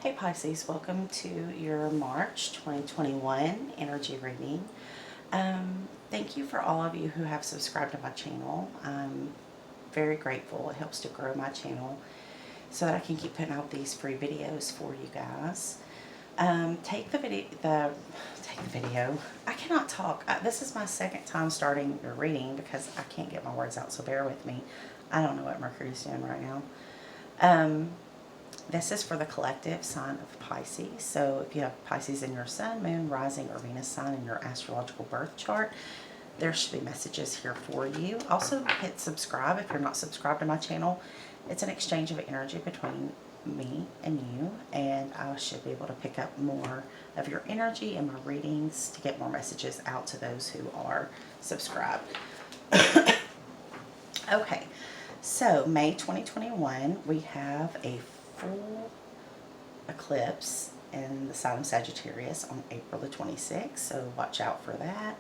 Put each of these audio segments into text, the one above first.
Hey Pisces, welcome to your March 2021 energy reading. Thank you for all of you who have subscribed to my channel. I'm very grateful. It helps to grow my channel so that I can keep putting out these free videos for you guys. Take the video. I cannot talk. This is my second time starting your reading because I can't get my words out, so bear with me. I don't know what Mercury's doing right now. This is for the collective sign of Pisces. So if you have Pisces in your sun, moon, rising, or Venus sign in your astrological birth chart, there should be messages here for you. Also hit subscribe if you're not subscribed to my channel. It's an exchange of energy between me and you, and I should be able to pick up more of your energy in my readings to get more messages out to those who are subscribed. Okay, so May 2021, we have a full eclipse in the sign of Sagittarius on April the 26th, so watch out for that.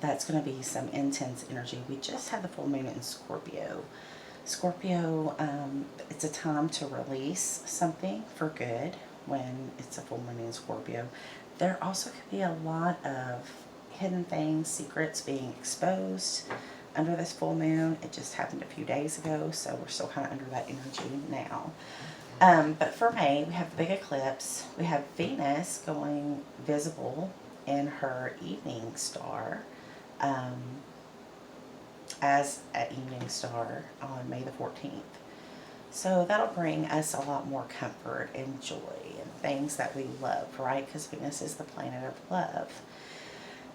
That's going to be some intense energy. We just had the full moon in Scorpio. Scorpio, it's a time to release something for good when it's a full moon in Scorpio. There also could be a lot of hidden things, secrets being exposed under this full moon. It just happened a few days ago, so we're still kind of under that energy now. But for May, we have the big eclipse. We have Venus going visible in her evening star as an evening star on May the 14th. So that'll bring us a lot more comfort and joy and things that we love, right? Because Venus is the planet of love.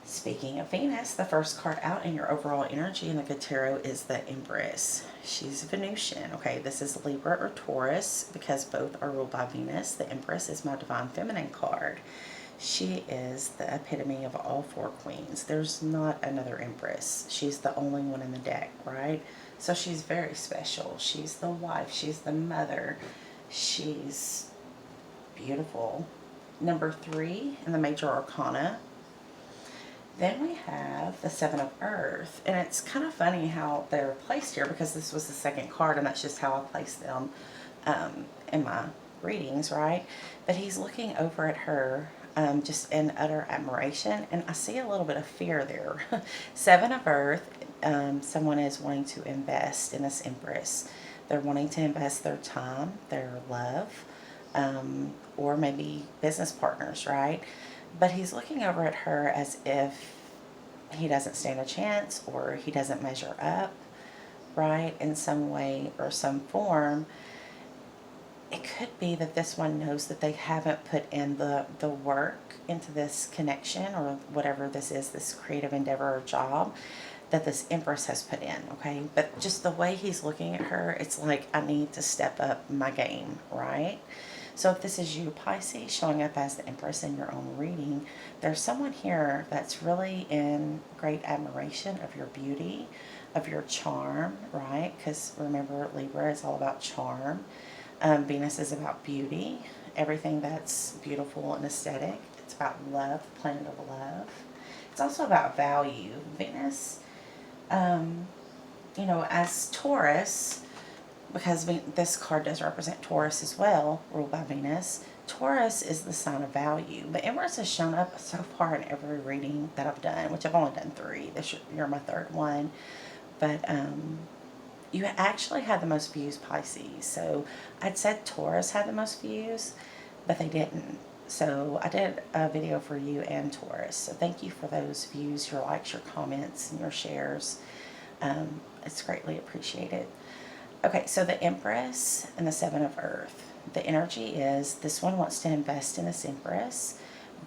Speaking of Venus, the first card out in your overall energy in the good tarot is the Empress. She's Venusian. Okay, this is Libra or Taurus because both are ruled by Venus. The Empress is my divine feminine card. She is the epitome of all four queens. There's not another Empress. She's the only one in the deck, right? So she's very special. She's the wife. She's the mother. She's beautiful. Number 3 in the major arcana. Then we have the Seven of Earth, and it's kind of funny how they're placed here because this was the second card, and that's just how I placed them in my readings, right? But he's looking over at her just in utter admiration, and I see a little bit of fear there. Seven of Earth, someone is wanting to invest in this Empress. They're wanting to invest their time, their love, or maybe business partners, right? But he's looking over at her as if he doesn't stand a chance or he doesn't measure up, right, in some way or some form. It could be that this one knows that they haven't put in the work into this connection or whatever this is, this creative endeavor or job that this Empress has put in, okay? But just the way he's looking at her, it's like, I need to step up my game, right? So if this is you, Pisces, showing up as the Empress in your own reading, there's someone here that's really in great admiration of your beauty, of your charm, right? Because remember, Libra is all about charm. Venus is about beauty, everything that's beautiful and aesthetic. It's about love, the planet of love. It's also about value. Venus, as Taurus, because this card does represent Taurus as well, ruled by Venus. Taurus is the sign of value. But Empress has shown up so far in every reading that I've done, which I've only done 3. You're my 3rd one. But you actually had the most views, Pisces. So I'd said Taurus had the most views, but they didn't. So I did a video for you and Taurus. So thank you for those views, your likes, your comments, and your shares. It's greatly appreciated. Okay, so the Empress and the Seven of Earth. The energy is this one wants to invest in this Empress,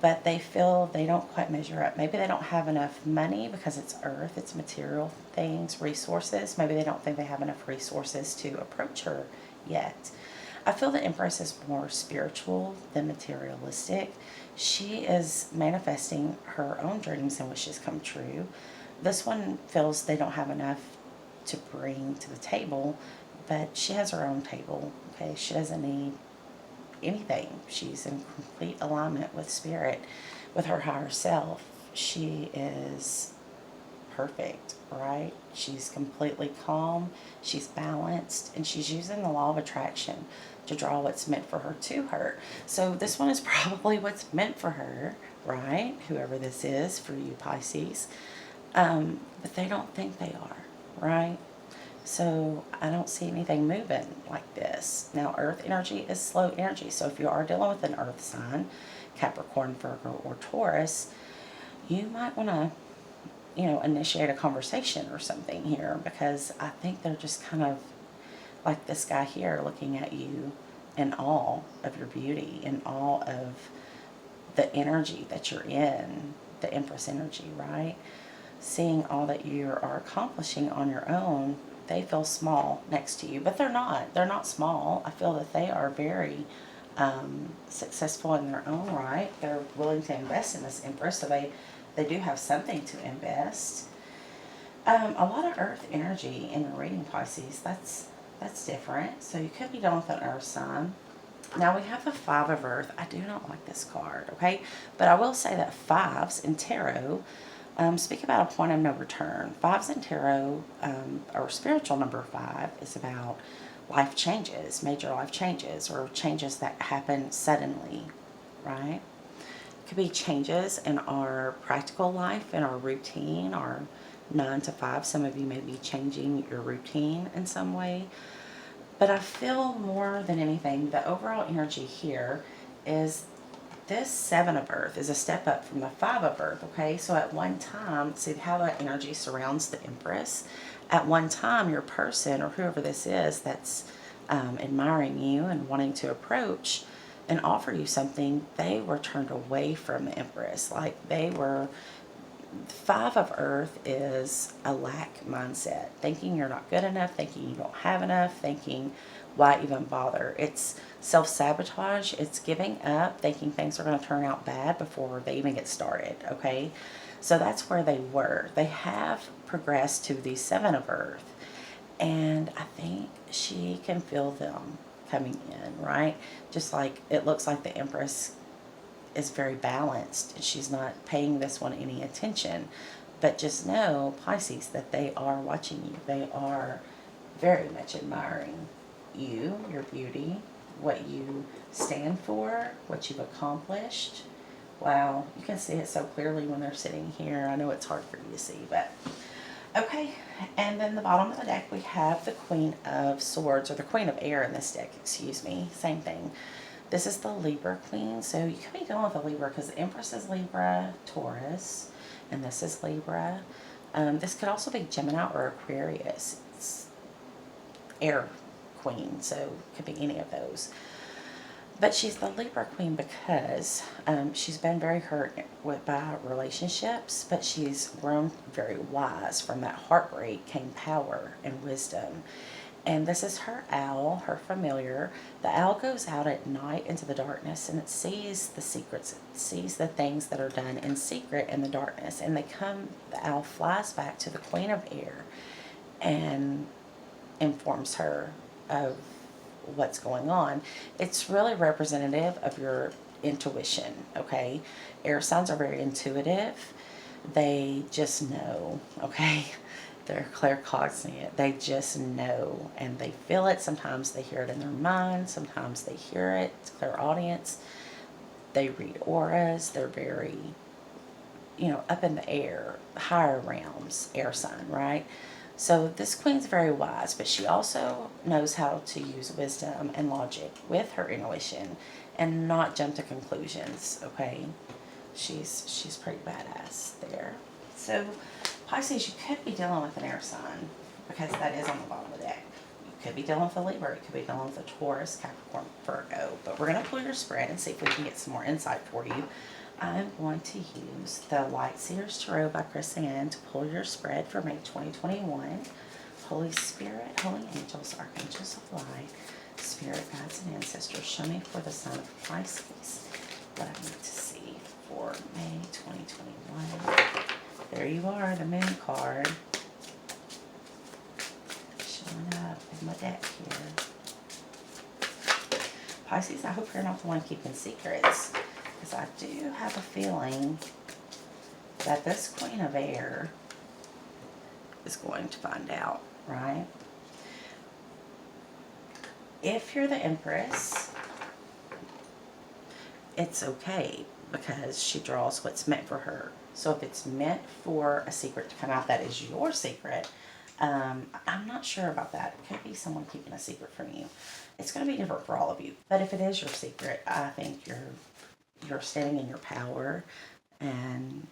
but they feel they don't quite measure up. Maybe they don't have enough money because it's Earth, it's material things, resources. Maybe they don't think they have enough resources to approach her yet. I feel the Empress is more spiritual than materialistic. She is manifesting her own dreams and wishes come true. This one feels they don't have enough to bring to the table, but she has her own table, okay? She doesn't need anything. She's in complete alignment with spirit, with her higher self. She is perfect, right? She's completely calm, she's balanced, and she's using the law of attraction to draw what's meant for her to her. So this one is probably what's meant for her, right? Whoever this is for you Pisces. But they don't think they are, right? So I don't see anything moving like this. Now, earth energy is slow energy. So if you are dealing with an earth sign, Capricorn, Virgo, or Taurus, you might want to, initiate a conversation or something here, because I think they're just kind of like this guy here looking at you in awe of your beauty, in awe of the energy that you're in, the Empress energy, right? Seeing all that you are accomplishing on your own, they feel small next to you, but they're not. They're not small. I feel that they are very successful in their own right. They're willing to invest in this Empress, so they do have something to invest. A lot of earth energy in your reading, Pisces. That's different. So you could be dealing with an earth sign. Now we have the Five of Earth. I do not like this card, okay? But I will say that fives in tarot speak about a point of no return. Fives in tarot, or spiritual number 5, is about life changes, major life changes, or changes that happen suddenly, right? It could be changes in our practical life, in our routine, our 9 to 5. Some of you may be changing your routine in some way. But I feel more than anything, the overall energy here is this 7 of Earth is a step up from the 5 of Earth, okay? So at one time, see how that energy surrounds the Empress? At one time, your person, or whoever this is that's admiring you and wanting to approach and offer you something, they were turned away from the Empress. Like they were... 5 of Earth is a lack mindset, thinking you're not good enough, thinking you don't have enough, thinking why even bother. It's self-sabotage, it's giving up, thinking things are going to turn out bad before they even get started, okay? So that's where they were. They have progressed to the 7 of Earth, and I think she can feel them coming in, right? Just like it looks like the Empress is very balanced. She's not paying this one any attention. But just know, Pisces, that they are watching you. They are very much admiring you, your beauty, what you stand for, what you've accomplished. Wow, you can see it so clearly when they're sitting here. I know it's hard for you to see, but okay. And then the bottom of the deck, we have the Queen of Swords, or the Queen of Air in this deck, excuse me. Same thing. This is the Libra Queen, so you could be going with a Libra because the Empress is Libra, Taurus, and this is Libra. This could also be Gemini or Aquarius. It's Air Queen, so it could be any of those. But she's the Libra Queen because she's been very hurt by relationships, but she's grown very wise. From that heartbreak came power and wisdom. And this is her owl, her familiar. The owl goes out at night into the darkness, and it sees the secrets. It sees the things that are done in secret in the darkness. And the owl flies back to the Queen of Air and informs her of what's going on. It's really representative of your intuition, okay? Air signs are very intuitive. They just know, okay? They're claircognizant. They just know, and they feel it. Sometimes they hear it in their mind. Sometimes they hear it. It's clairaudience. They read auras. They're very, up in the air, higher realms, air sign, right? So this queen's very wise, but she also knows how to use wisdom and logic with her intuition and not jump to conclusions, okay? She's pretty badass there. So Pisces, you could be dealing with an air sign because that is on the bottom of the deck. You could be dealing with a Libra. You could be dealing with a Taurus, Capricorn, Virgo. But we're going to pull your spread and see if we can get some more insight for you. I'm going to use the Light Seers Tarot by Chris Ann to pull your spread for May 2021. Holy Spirit, Holy Angels, Archangels of Light, Spirit Guides and Ancestors, show me for the sign of Pisces what I need to see for May 2021. There you are, the Moon card. Showing up in my deck here. Pisces, I hope you're not the one keeping secrets, because I do have a feeling that this Queen of Air is going to find out, right? If you're the Empress, it's okay because she draws what's meant for her. So if it's meant for a secret to come out that is your secret, I'm not sure about that. It could be someone keeping a secret from you. It's going to be different for all of you. But if it is your secret, I think you're standing in your power, and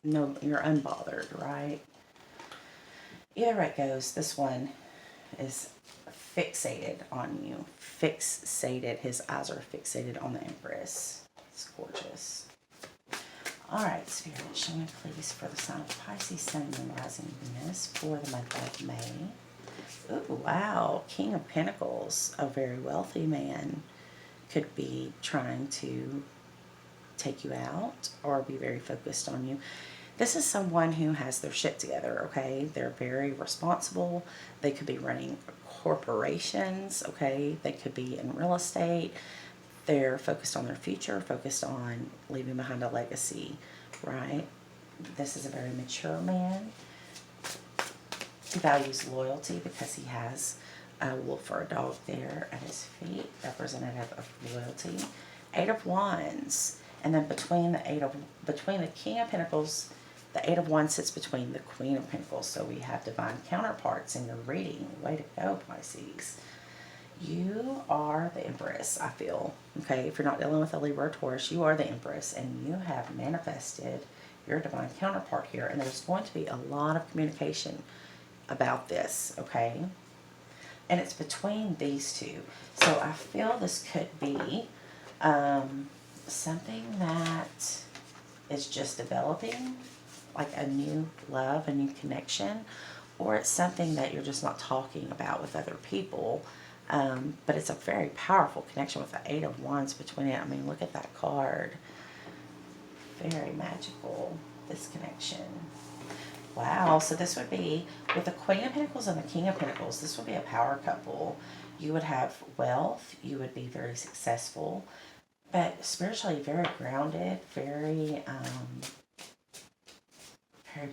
no, you're unbothered, right? Either way it goes, this one is fixated on you. Fixated. His eyes are fixated on the Empress. It's gorgeous. Alright, Spirit, show me please for the sign of Pisces, Sun, Moon, Rising, Venus for the month of May. Ooh, wow. King of Pentacles. A very wealthy man could be trying to take you out or be very focused on you. This is someone who has their shit together, okay? They're very responsible. They could be running corporations, okay? They could be in real estate. They're focused on their future, focused on leaving behind a legacy, right? This is a very mature man. He values loyalty because he has a wolf or a dog there at his feet, representative of loyalty. 8 of Wands. And then between the King of Pentacles, the 8 of Wands sits between the Queen of Pentacles. So we have divine counterparts in your reading. Way to go, Pisces. You are the Empress, I feel. Okay, if you're not dealing with a Libra or Taurus, you are the Empress, and you have manifested your divine counterpart here. And there's going to be a lot of communication about this, okay? And it's between these two. So I feel this could be something that is just developing, like a new love, a new connection, or it's something that you're just not talking about with other people. But it's a very powerful connection with the 8 of Wands between it. I mean, look at that card. Very magical, this connection. Wow, so this would be, with the Queen of Pentacles and the King of Pentacles, this would be a power couple. You would have wealth, you would be very successful, but spiritually very grounded, very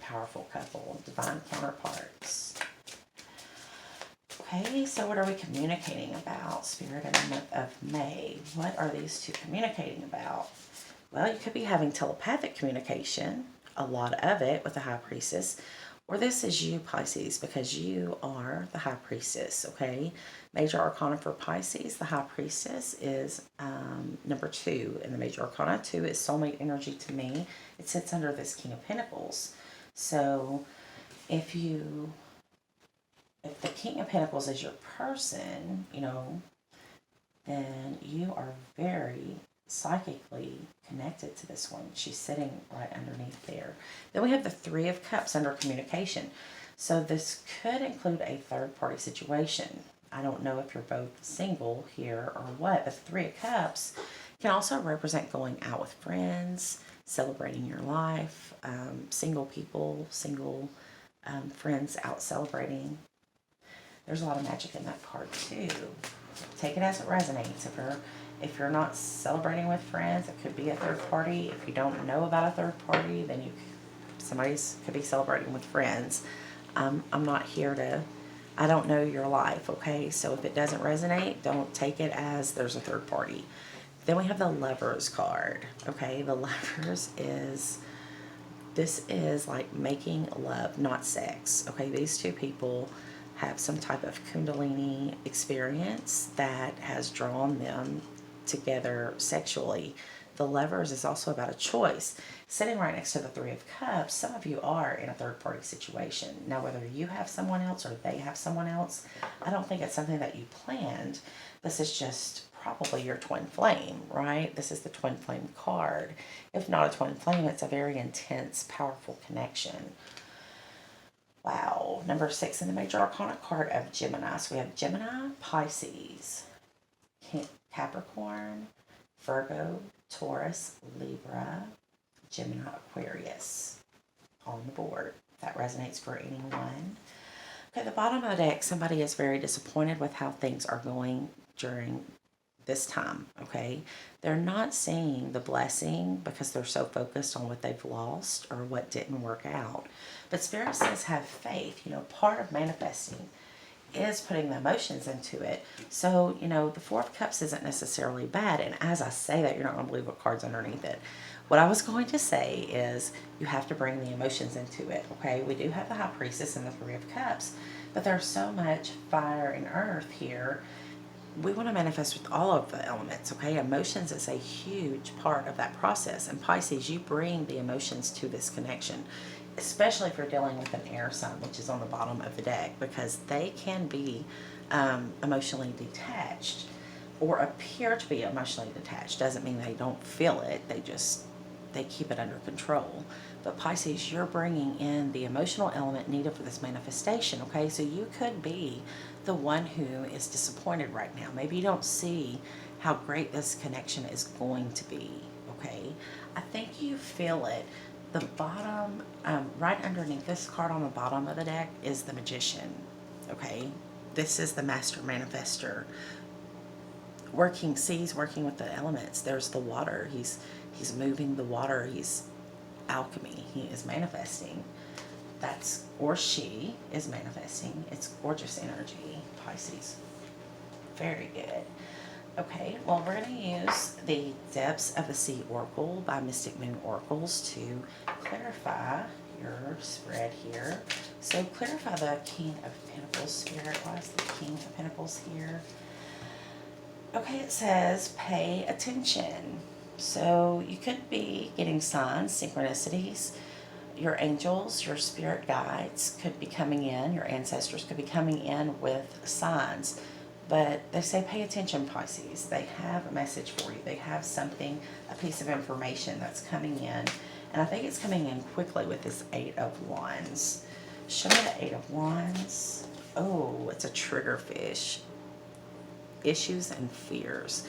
powerful couple, divine counterparts. Okay, so what are we communicating about, Spirit, in the month of May? What are these two communicating about? Well, you could be having telepathic communication, a lot of it, with the High Priestess. Or this is you, Pisces, because you are the High Priestess, okay? Major Arcana for Pisces, the High Priestess is number 2. In the Major Arcana, 2 is soulmate energy to me. It sits under this King of Pentacles. So if the King of Pentacles is your person, you know, then you are very psychically connected to this one. She's sitting right underneath there. Then we have the 3 of Cups under communication. So this could include a third-party situation. I don't know if you're both single here or what, but the 3 of Cups can also represent going out with friends, celebrating your life, single people, single friends out celebrating. There's a lot of magic in that card too. Take it as it resonates. If you're not celebrating with friends, it could be a third party. If you don't know about a third party, then somebody could be celebrating with friends. I'm not here to, I don't know your life, okay? So if it doesn't resonate, don't take it as there's a third party. Then we have the Lovers card, okay? The Lovers this is like making love, not sex, okay? These two people have some type of Kundalini experience that has drawn them together sexually. The Lovers is also about a choice. Sitting right next to the 3 of Cups, some of you are in a third-party situation. Now, whether you have someone else or they have someone else, I don't think it's something that you planned. This is just probably your twin flame, right? This is the twin flame card. If not a twin flame, it's a very intense, powerful connection. Wow. Number 6 in the Major Arcana card of Gemini. So we have Gemini, Pisces, Capricorn, Virgo, Taurus, Libra, Gemini, Aquarius on the board. If that resonates for anyone. Okay, the bottom of the deck, somebody is very disappointed with how things are going during this time, okay? They're not seeing the blessing because they're so focused on what they've lost or what didn't work out. But Spirit says have faith. You know, part of manifesting is putting the emotions into it. So, you know, the Four of Cups isn't necessarily bad. And as I say that, you're not going to believe what card's underneath it. What I was going to say is you have to bring the emotions into it, okay? We do have the High Priestess and the Three of Cups, but there's so much fire and earth here. We want to manifest with all of the elements, okay? Emotions is a huge part of that process. And Pisces, you bring the emotions to this connection, especially if you're dealing with an air sign, which is on the bottom of the deck, because they can be emotionally detached or appear to be emotionally detached. Doesn't mean they don't feel it. They keep it under control. But Pisces, you're bringing in the emotional element needed for this manifestation, okay? So you could be the one who is disappointed right now. Maybe you don't see how great this connection is going to be, okay? I think you feel it. The bottom, right underneath this card on the bottom of the deck is the Magician, okay? This is the Master Manifester working with the elements. There's the water. He's moving the water. He's alchemy. He is manifesting. That's, or she is manifesting. It's gorgeous energy, Pisces. Very good. Okay, well, we're going to use the Depths of the Sea Oracle by Mystic Moon Oracles to clarify your spread here. So clarify the King of Pentacles, Spirit. Why is the King of Pentacles here? Okay, it says pay attention. So you could be getting signs, synchronicities. Your angels, your spirit guides could be coming in. Your ancestors could be coming in with signs. But they say pay attention, Pisces. They have a message for you. They have something, a piece of information that's coming in. And I think it's coming in quickly with this Eight of Wands. Show me the Eight of Wands. Oh, it's a trigger fish. Issues and fears.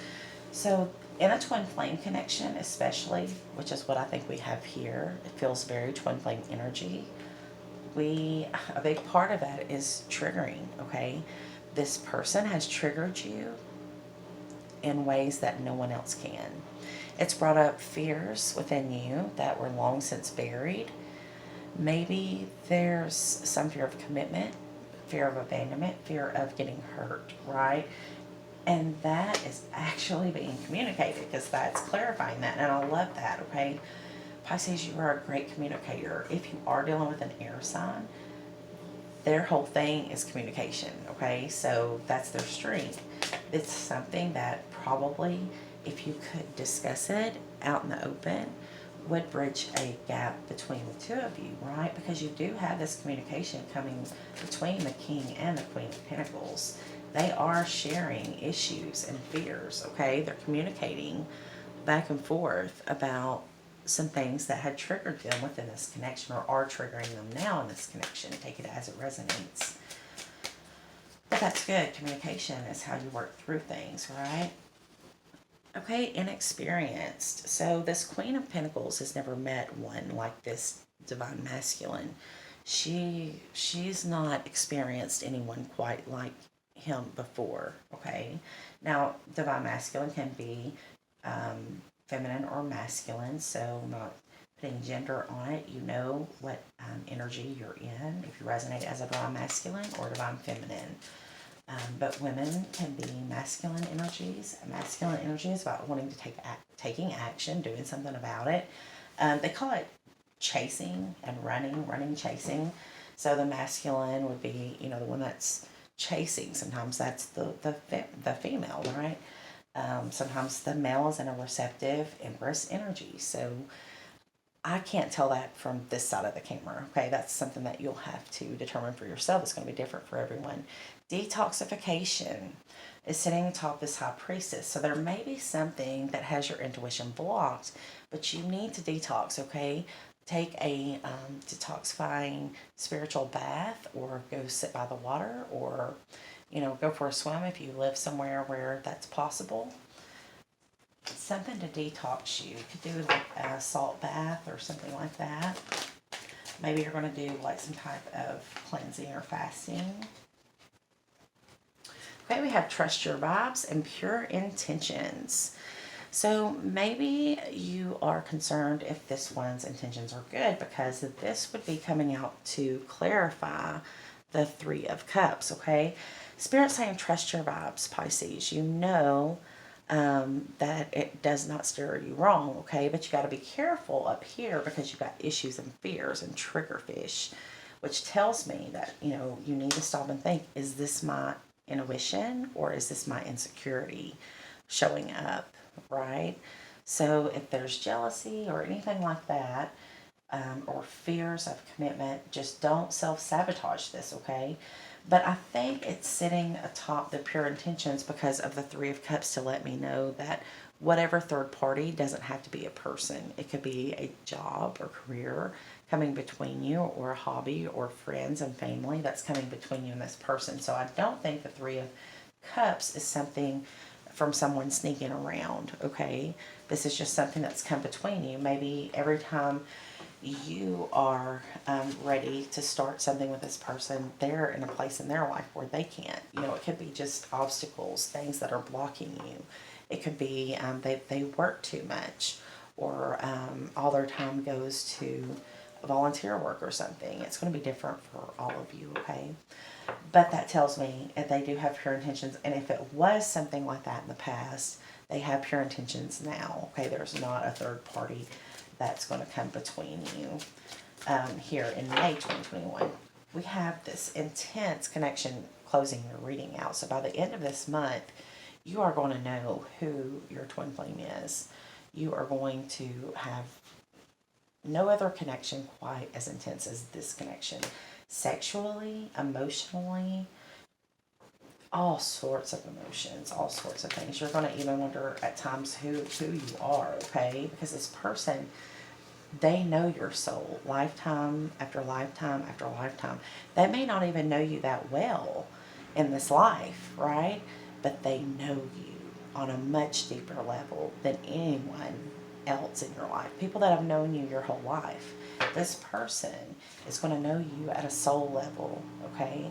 So in a twin flame connection especially, which is what I think we have here, it feels very twin flame energy. A big part of that is triggering, okay? This person has triggered you in ways that no one else can. It's brought up fears within you that were long since buried. Maybe there's some fear of commitment, fear of abandonment, fear of getting hurt, right? And that is actually being communicated because that's clarifying that. And I love that, okay? Pisces, you are a great communicator. If you are dealing with an air sign, their whole thing is communication, okay? So that's their strength. It's something that probably, if you could discuss it out in the open, would bridge a gap between the two of you, right? Because you do have this communication coming between the King and the Queen of Pentacles. They are sharing issues and fears, okay? They're communicating back and forth about some things that had triggered them within this connection or are triggering them now in this connection. Take it as it resonates. But that's good. Communication is how you work through things, right? Okay, inexperienced. So this Queen of Pentacles has never met one like this divine masculine. She's not experienced anyone quite like him before, okay? Now, divine masculine can be feminine or masculine, so not putting gender on it. You know what energy you're in, if you resonate as a divine masculine or divine feminine. But women can be masculine energies. Masculine energy is about wanting to taking action, doing something about it. They call it chasing and running, chasing. So the masculine would be, the one that's chasing. Sometimes that's the female, right? Sometimes the male is in a receptive Empress energy. So I can't tell that from this side of the camera, okay? That's something that you'll have to determine for yourself. It's going to be different for everyone. Detoxification is sitting atop this High Priestess. So there may be something that has your intuition blocked, but you need to detox, okay? Take a detoxifying spiritual bath or go sit by the water or, go for a swim if you live somewhere where that's possible. Something to detox you. You could do like a salt bath or something like that. Maybe you're going to do like some type of cleansing or fasting. Okay, we have trust your vibes and pure intentions. So maybe you are concerned if this one's intentions are good, because this would be coming out to clarify the Three of Cups, okay? Spirit saying trust your vibes, Pisces. You know that it does not steer you wrong, okay? But you got to be careful up here because you've got issues and fears and trigger fish, which tells me that, you know, you need to stop and think, is this my intuition or is this my insecurity showing up, right? So if there's jealousy or anything like that, or fears of commitment, just don't self-sabotage this, okay? But I think it's sitting atop the pure intentions because of the Three of Cups to let me know that whatever third party doesn't have to be a person. It could be a job or career coming between you, or a hobby, or friends and family that's coming between you and this person. So I don't think the Three of Cups is something from someone sneaking around, okay? This is just something that's come between you. Maybe every time you are ready to start something with this person, they're in a place in their life where they can't. You know, it could be just obstacles, things that are blocking you. It could be they work too much, or all their time goes to volunteer work or something. It's going to be different for all of you, okay? But that tells me that they do have pure intentions. And if it was something like that in the past, they have pure intentions now, okay? There's not a third party that's going to come between you here in May 2021. We have this intense connection closing your reading out. So by the end of this month, you are going to know who your twin flame is. You are going to have no other connection quite as intense as this connection. Sexually, emotionally, all sorts of emotions, all sorts of things. You're going to even wonder at times who you are, okay? Because this person, they know your soul lifetime after lifetime after lifetime. They may not even know you that well in this life, right? But they know you on a much deeper level than anyone else in your life. People that have known you your whole life. This person is going to know you at a soul level, okay?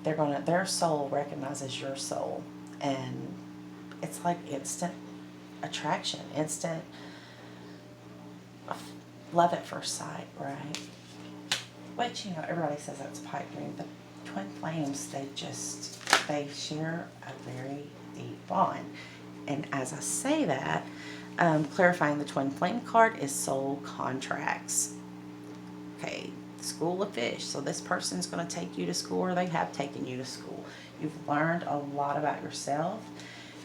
Their soul recognizes your soul, and it's like instant attraction, instant love at first sight, right? Which, you know, everybody says that's a pipe dream, but twin flames, they share a very deep bond. And as I say that, clarifying the twin flame card is soul contracts. Okay, school of fish. So this person's going to take you to school, or they have taken you to school. You've learned a lot about yourself.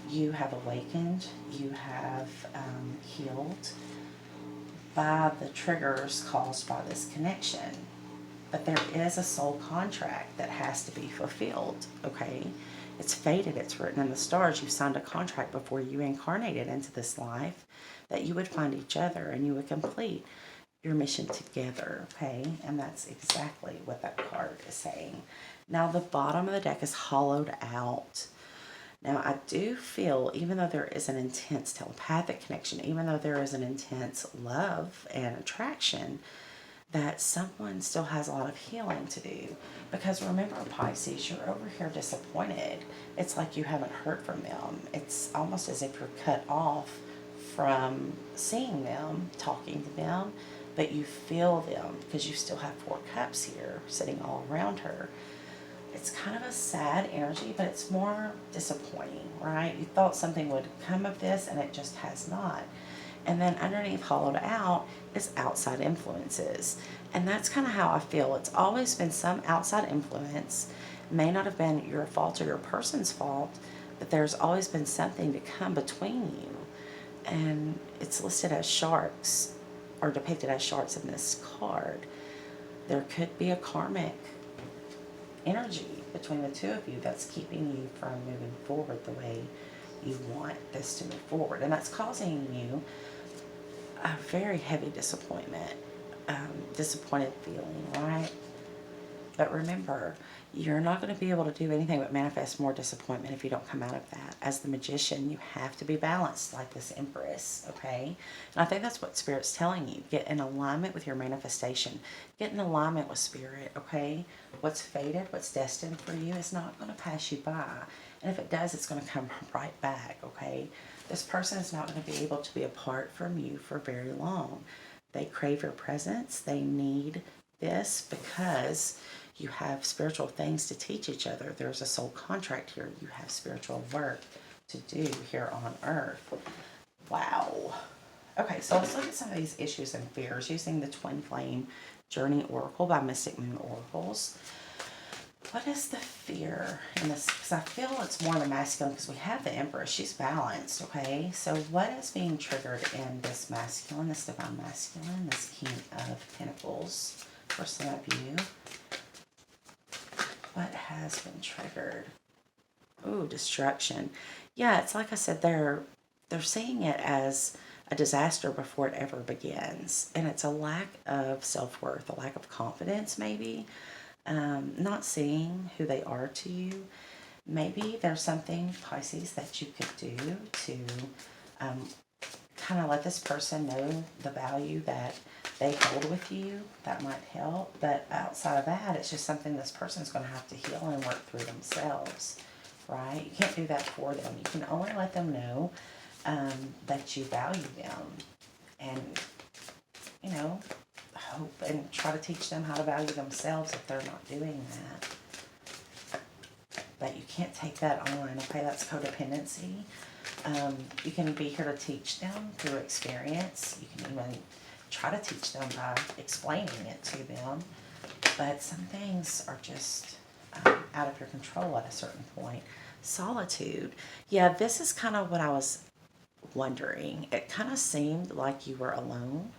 You have awakened. You have healed by the triggers caused by this connection. But there is a soul contract that has to be fulfilled, okay? It's fated, it's written in the stars. You signed a contract before you incarnated into this life that you would find each other and you would complete your mission together, okay? And that's exactly what that card is saying. Now, the bottom of the deck is hollowed out. Now, I do feel, even though there is an intense telepathic connection, even though there is an intense love and attraction, that someone still has a lot of healing to do. Because remember, Pisces, you're over here disappointed. It's like you haven't heard from them. It's almost as if you're cut off from seeing them, talking to them, but you feel them because you still have Four Cups here sitting all around her. It's kind of a sad energy, but it's more disappointing, right? You thought something would come of this, and it just has not. And then underneath hollowed out is outside influences. And that's kind of how I feel. It's always been some outside influence. May not have been your fault or your person's fault, but there's always been something to come between you. And it's listed as sharks, or depicted as sharks in this card. There could be a karmic energy between the two of you that's keeping you from moving forward the way you want this to move forward. And that's causing you a very heavy disappointment, disappointed feeling, right? But remember, you're not going to be able to do anything but manifest more disappointment if you don't come out of that. As the magician, you have to be balanced like this Empress, okay? And I think that's what Spirit's telling you. Get in alignment with your manifestation. Get in alignment with Spirit, okay? What's fated, what's destined for you is not going to pass you by. And if it does, it's going to come right back, okay? This person is not going to be able to be apart from you for very long. They crave your presence. They need this because you have spiritual things to teach each other. There's a soul contract here. You have spiritual work to do here on earth. Wow. Okay, so let's look at some of these issues and fears using the Twin Flame Journey Oracle by Mystic Moon Oracles. What is the fear in this? Because I feel it's more the masculine, because we have the Empress. She's balanced, okay? So what is being triggered in this masculine, this divine masculine, this King of Pentacles for some of you? What has been triggered? Ooh, destruction. Yeah, it's like I said, they're seeing it as a disaster before it ever begins. And it's a lack of self-worth, a lack of confidence maybe. Not seeing who they are to you. Maybe there's something, Pisces, that you could do to kind of let this person know the value that they hold with you. That might help. But outside of that, it's just something this person's going to have to heal and work through themselves, right? You can't do that for them. You can only let them know that you value them and, you know, hope and try to teach them how to value themselves if they're not doing that. But you can't take that on, okay? That's codependency. You can be here to teach them through experience. You can even try to teach them by explaining it to them. But some things are just out of your control at a certain point. Solitude. Yeah, this is kind of what I was wondering. It kind of seemed like you were alone,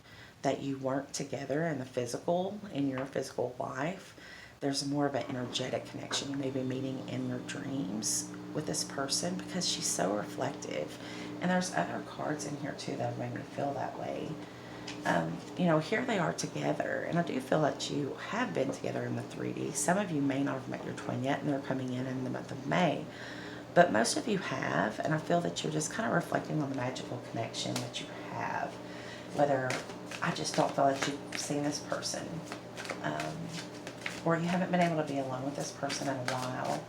that you weren't together in the physical, in your physical life. There's more of an energetic connection. You may be meeting in your dreams with this person because she's so reflective. And there's other cards in here too that made me feel that way. You know, here they are together, and I do feel that you have been together in the 3D. Some of you may not have met your twin yet, and they're coming in the month of May. But most of you have, and I feel that you're just kind of reflecting on the magical connection that you have. Whether, I just don't feel that you've seen this person, or you haven't been able to be alone with this person in a while.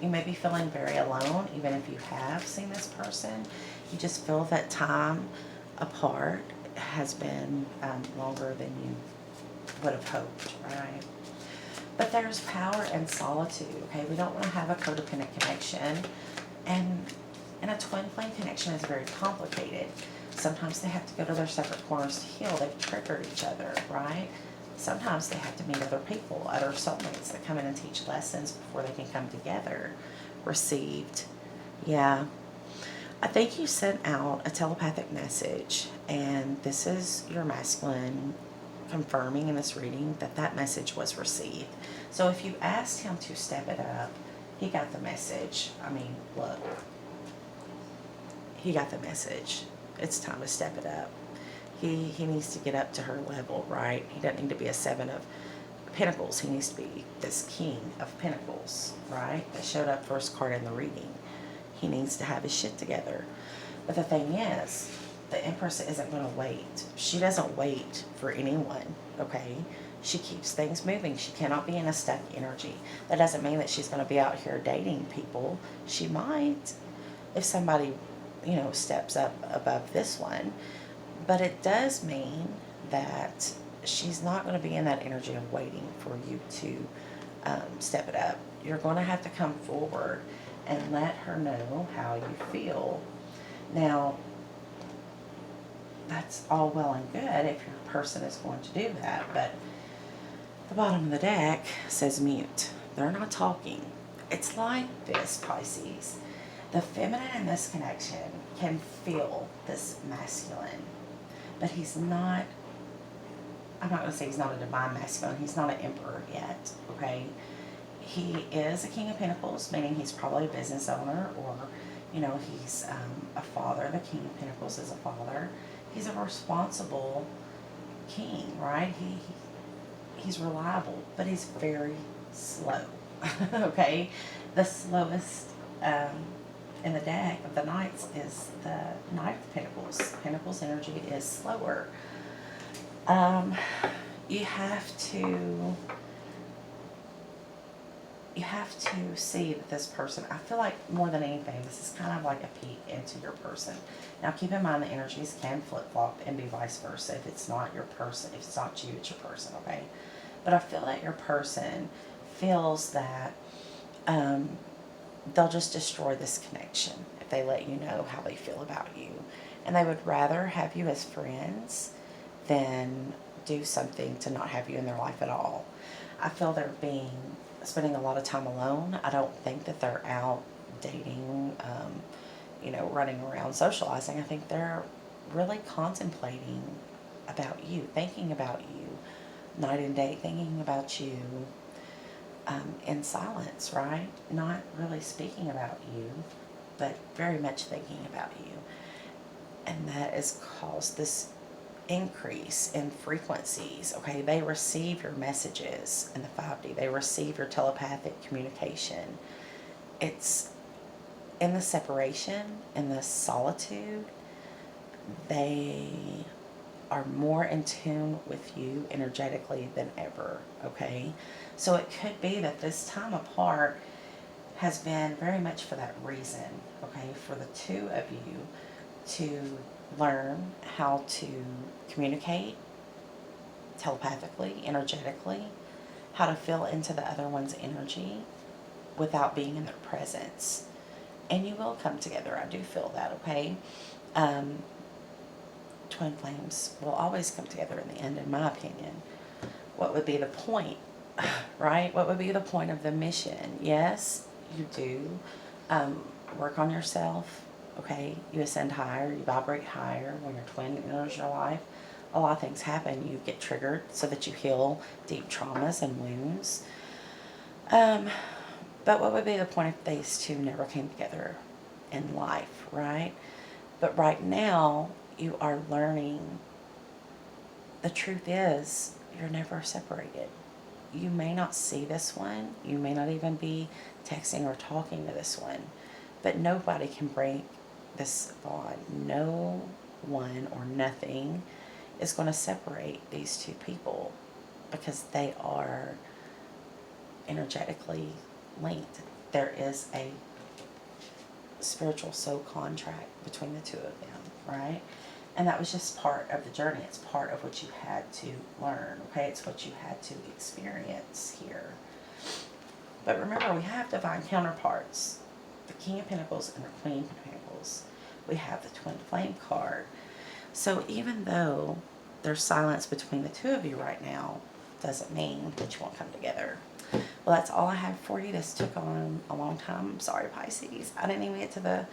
You may be feeling very alone, even if you have seen this person. You just feel that time apart has been longer than you would have hoped, right? But there's power in solitude, okay? We don't want to have a codependent connection. And a twin flame connection is very complicated. Sometimes they have to go to their separate corners to heal. They've triggered each other, right? Sometimes they have to meet other people, other soulmates that come in and teach lessons before they can come together. Received. Yeah. I think you sent out a telepathic message, and this is your masculine confirming in this reading that that message was received. So if you asked him to step it up, he got the message. I mean, look, he got the message. It's time to step it up. He needs to get up to her level, right? He doesn't need to be a 7 of Pentacles. He needs to be this King of Pentacles, right? That showed up first card in the reading. He needs to have his shit together. But the thing is, the Empress isn't going to wait. She doesn't wait for anyone, okay? She keeps things moving. She cannot be in a stuck energy. That doesn't mean that she's going to be out here dating people. She might, if somebody, you know, steps up above this one. But it does mean that she's not going to be in that energy of waiting for you to step it up. You're going to have to come forward and let her know how you feel. Now, that's all well and good if your person is going to do that, but the bottom of the deck says mute. They're not talking. It's like this, Pisces. The feminine in this connection can feel this masculine, but he's not, I'm not going to say he's not a divine masculine. He's not an emperor yet, okay? He is a King of Pentacles, meaning he's probably a business owner, or, you know, he's a father. The King of Pentacles is a father. He's a responsible king, right? He's reliable, but he's very slow, okay? The slowest in the deck of the Knights is the Knight of Pentacles. Pentacles energy is slower. You have to you have to see that this person, I feel like more than anything, this is kind of like a peek into your person. Now keep in mind the energies can flip-flop and be vice versa. If it's not your person, if it's not you, it's your person, okay? But I feel that your person feels that they'll just destroy this connection if they let you know how they feel about you. And they would rather have you as friends than do something to not have you in their life at all. I feel they're spending a lot of time alone. I don't think that they're out dating, running around socializing. I think they're really contemplating about you, thinking about you, night and day, thinking about you in silence, right? Not really speaking about you, but very much thinking about you. And that has caused this increase in frequencies, okay? They receive your messages in the 5D. They receive your telepathic communication. It's in the separation, in the solitude, they are more in tune with you energetically than ever, okay? So it could be that this time apart has been very much for that reason, okay? For the two of you to learn how to communicate telepathically, energetically, how to feel into the other one's energy without being in their presence. And you will come together. I do feel that, okay? Twin flames will always come together in the end, in my opinion. What would be the point, right? What would be the point of the mission? Yes, you do work on yourself, okay? You ascend higher, you vibrate higher when your twin enters your life. A lot of things happen. You get triggered so that you heal deep traumas and wounds. But what would be the point if these two never came together in life, right? But right now, you are learning. The truth is, you're never separated. You may not see this one. You may not even be texting or talking to this one. But nobody can break this bond. No one or nothing is going to separate these two people because they are energetically linked. There is a spiritual soul contract between the two of them, right? And that was just part of the journey. It's part of what you had to learn, okay? It's what you had to experience here. But remember, we have divine counterparts. The King of Pentacles and the Queen of Pentacles. We have the Twin Flame card. So even though there's silence between the two of you right now, doesn't mean that you won't come together. Well, that's all I have for you. This took on a long time. I'm sorry, Pisces. I didn't even get to the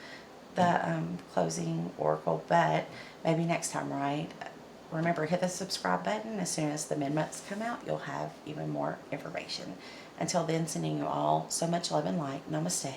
closing oracle, but maybe next time, right? Remember, hit the subscribe button. As soon as the mid-months come out, you'll have even more information. Until then, sending you all so much love and light. Namaste.